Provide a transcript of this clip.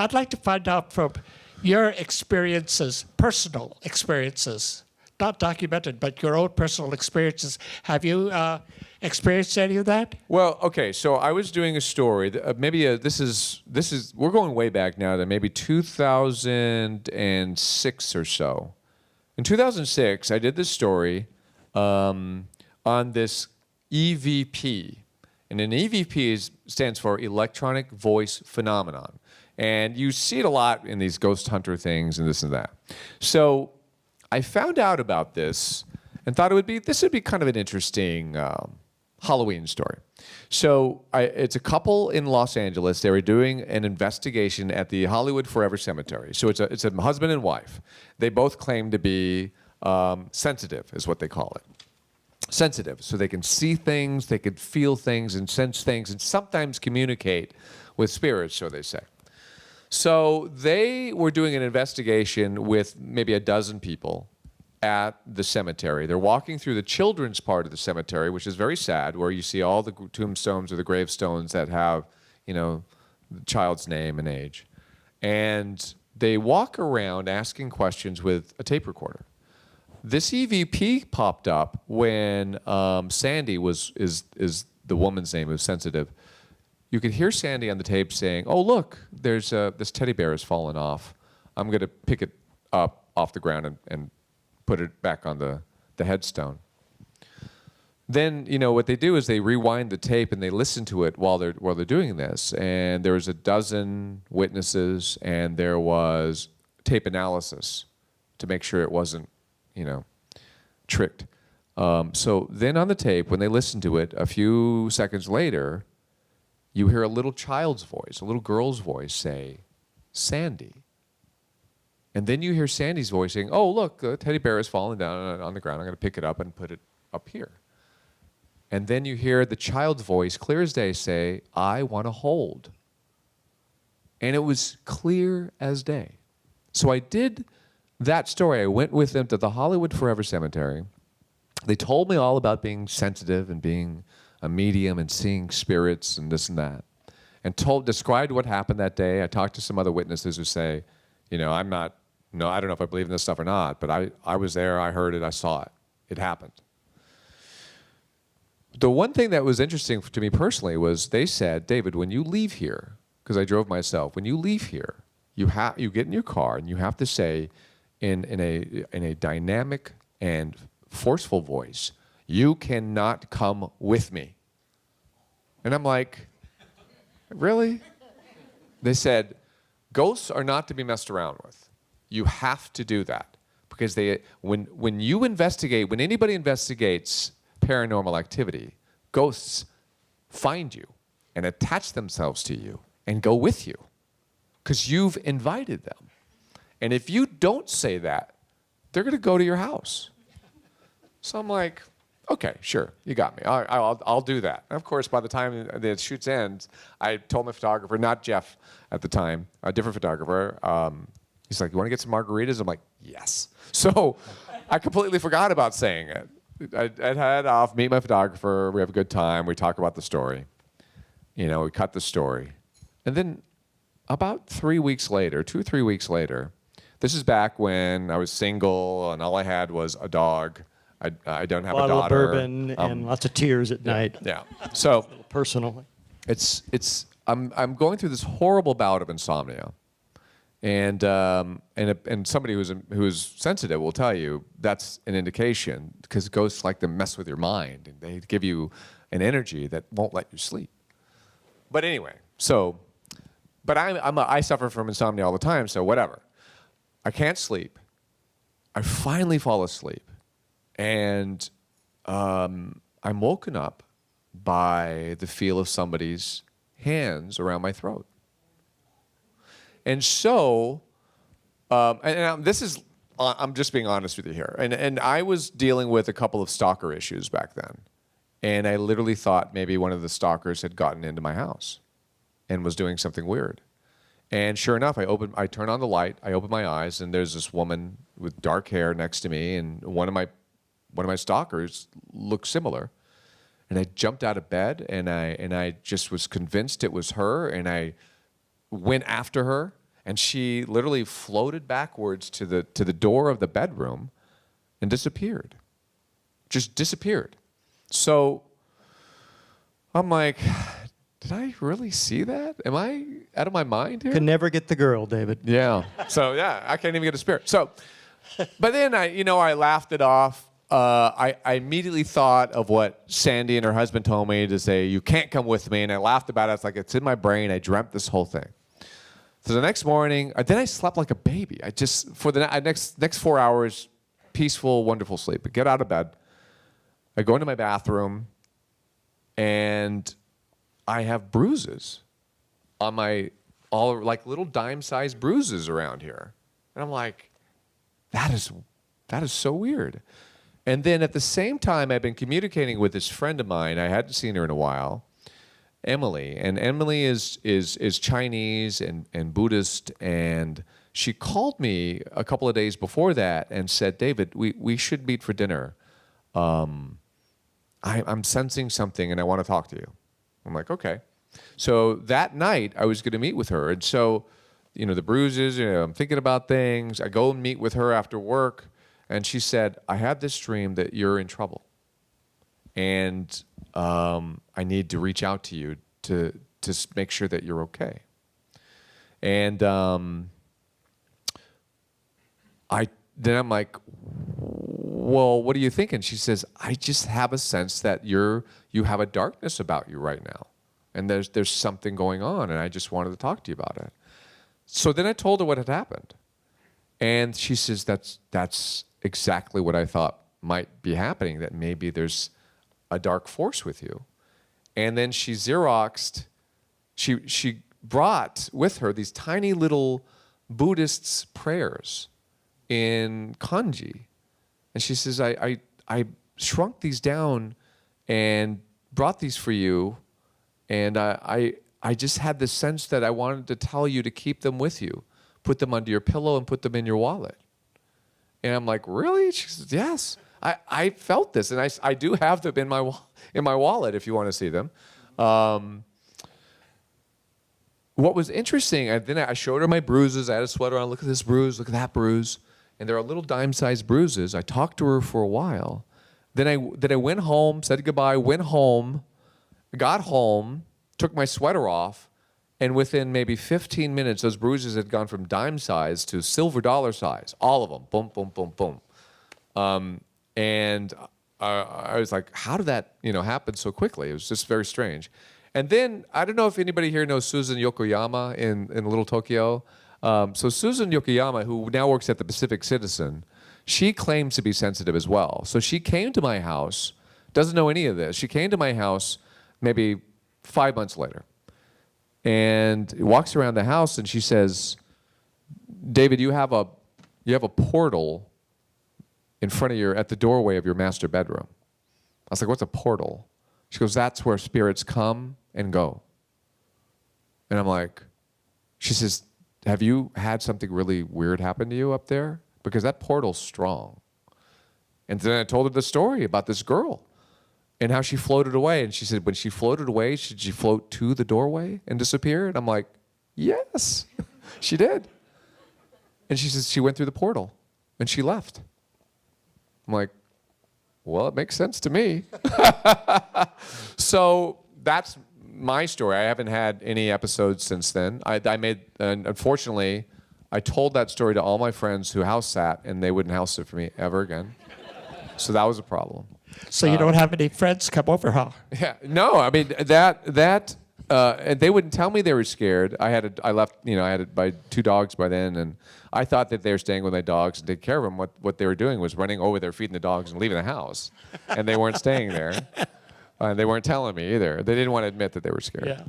I'd like to find out from your experiences, personal experiences, not documented, but your own personal experiences. Have you experienced any of that? Well, okay, so I was doing a story. This is we're going way back now to maybe 2006 or so. In 2006, I did this story on this EVP, and an EVP stands for electronic voice phenomenon, and you see it a lot in these ghost hunter things and this and that. So I found out about this and thought this would be kind of an interesting Halloween story. So it's a couple in Los Angeles. They were doing an investigation at the Hollywood Forever Cemetery. So it's a husband and wife. They both claim to be sensitive, is what they call it. Sensitive, so they can see things, they can feel things and sense things, and sometimes communicate with spirits, so they say. So they were doing an investigation with maybe a dozen people at the cemetery. They're walking through the children's part of the cemetery, which is very sad, where you see all the tombstones or the gravestones that have, the child's name and age. And they walk around asking questions with a tape recorder. This EVP popped up when Sandy is the woman's name who's sensitive. You could hear Sandy on the tape saying, "Oh, look, there's this teddy bear has fallen off. I'm going to pick it up off the ground and put it back on the headstone." Then, what they do is they rewind the tape and they listen to it while they're doing this. And there was a dozen witnesses, and there was tape analysis to make sure it wasn't, tricked. So then on the tape, when they listen to it, a few seconds later, you hear a little child's voice, a little girl's voice say, "Sandy." And then you hear Sandy's voice saying, "Oh, look, the teddy bear has fallen down on the ground. I'm going to pick it up and put it up here." And then you hear the child's voice, clear as day, say, "I want to hold." And it was clear as day. So I did that story. I went with them to the Hollywood Forever Cemetery. They told me all about being sensitive and being a medium and seeing spirits and this and that, and described what happened that day. I talked to some other witnesses who say, I don't know if I believe in this stuff or not, but I was there, I heard it, I saw it. It happened. The one thing that was interesting to me personally was they said, "David, when you leave here," because I drove myself, "when you leave here, you get in your car and you have to say in a dynamic and forceful voice, 'You cannot come with me.'" And I'm like, "Really?" They said, "Ghosts are not to be messed around with. You have to do that." Because when anybody investigates paranormal activity, ghosts find you and attach themselves to you and go with you because you've invited them. And if you don't say that, they're going to go to your house. So I'm like, "Okay, sure, you got me. I'll do that." And of course, by the time the shoot ends, I told my photographer, not Jeff at the time, a different photographer, he's like, "You want to get some margaritas?" I'm like, "Yes." So I completely forgot about saying it. I'd head off, meet my photographer, we have a good time, we talk about the story. We cut the story. And then about 3 weeks later, 2 or 3 weeks later, this is back when I was single and all I had was a dog. I don't have a daughter. Bottle of bourbon and lots of tears at night. Yeah. So Personally. I'm going through this horrible bout of insomnia. And somebody who's sensitive will tell you that's an indication, because ghosts like to mess with your mind and they give you an energy that won't let you sleep. But anyway, I suffer from insomnia all the time, so whatever. I can't sleep. I finally fall asleep, and I'm woken up by the feel of somebody's hands around my throat. And so, I'm just being honest with you here. And I was dealing with a couple of stalker issues back then. And I literally thought maybe one of the stalkers had gotten into my house and was doing something weird. And sure enough, I turn on the light, I open my eyes, and there's this woman with dark hair next to me, and one of my stalkers looked similar. And I jumped out of bed, and I just was convinced it was her, and I went after her And she literally floated backwards to the door of the bedroom and disappeared. Just disappeared. So I'm like, did I really see that? Am I out of my mind here? Can never get the girl, David. Yeah. So yeah, I can't even get a spirit. So, but then I laughed it off. I immediately thought of what Sandy and her husband told me to say, "You can't come with me," and I laughed about it. It's like it's in my brain. I dreamt this whole thing. So the next morning, then I slept like a baby. I just for the next 4 hours, peaceful, wonderful sleep. I get out of bed. I go into my bathroom, and I have bruises on all like little dime-sized bruises around here. And I'm like, that is so weird. And then at the same time, I've been communicating with this friend of mine. I hadn't seen her in a while, Emily. And Emily is Chinese and Buddhist. And she called me a couple of days before that and said, "David, we should meet for dinner. I'm sensing something and I want to talk to you." I'm like, okay. So that night I was going to meet with her. And so, the bruises, I'm thinking about things. I go and meet with her after work. And she said, "I had this dream that you're in trouble. And I need to reach out to you to make sure that you're okay." And then I'm like, "Well, what are you thinking?" She says, "I just have a sense that you have a darkness about you right now. And there's something going on, and I just wanted to talk to you about it." So then I told her what had happened. And she says, that's exactly what I thought might be happening, that maybe there's a dark force with you. And then she Xeroxed, she brought with her these tiny little Buddhist prayers in kanji. And she says, I shrunk these down and brought these for you. And I just had this sense that I wanted to tell you to keep them with you. Put them under your pillow and put them in your wallet. And I'm like, "Really?" She says, "Yes. I felt this. And I do have them in my wallet if you want to see them." What was interesting, then I showed her my bruises. I had a sweater on. "Look at this bruise. Look at that bruise." And there are little dime-sized bruises. I talked to her for a while. Then I went home, said goodbye, went home, got home, took my sweater off, and within maybe 15 minutes, those bruises had gone from dime size to silver dollar size. All of them. Boom, boom, boom, boom. And I was like, how did that happen so quickly? It was just very strange. And then, I don't know if anybody here knows Susan Yokoyama in Little Tokyo. So Susan Yokoyama, who now works at the Pacific Citizen, she claims to be sensitive as well. So she came to my house, doesn't know any of this. She came to my house maybe 5 months later, and walks around the house, and she says, "David, you have a portal in front of at the doorway of your master bedroom." I was like, "What's a portal?" She goes, "That's where spirits come and go." And I'm like, she says, "Have you had something really weird happen to you up there? Because that portal's strong." And then I told her the story about this girl and how she floated away. And she said, when she floated away, should she float to the doorway and disappear? And I'm like, yes, she did. And she says she went through the portal and she left. I'm like, well, it makes sense to me. So that's my story. I haven't had any episodes since then. Unfortunately, I told that story to all my friends who house sat, and they wouldn't house sit for me ever again. So that was a problem. So you don't have any friends come over, huh? Yeah, no. I mean and they wouldn't tell me they were scared. I had my 2 dogs by then, and I thought that they were staying with my dogs and taking care of them. What they were doing was running over there, feeding the dogs, and leaving the house, and they weren't staying there. They weren't telling me either. They didn't want to admit that they were scared. Yeah.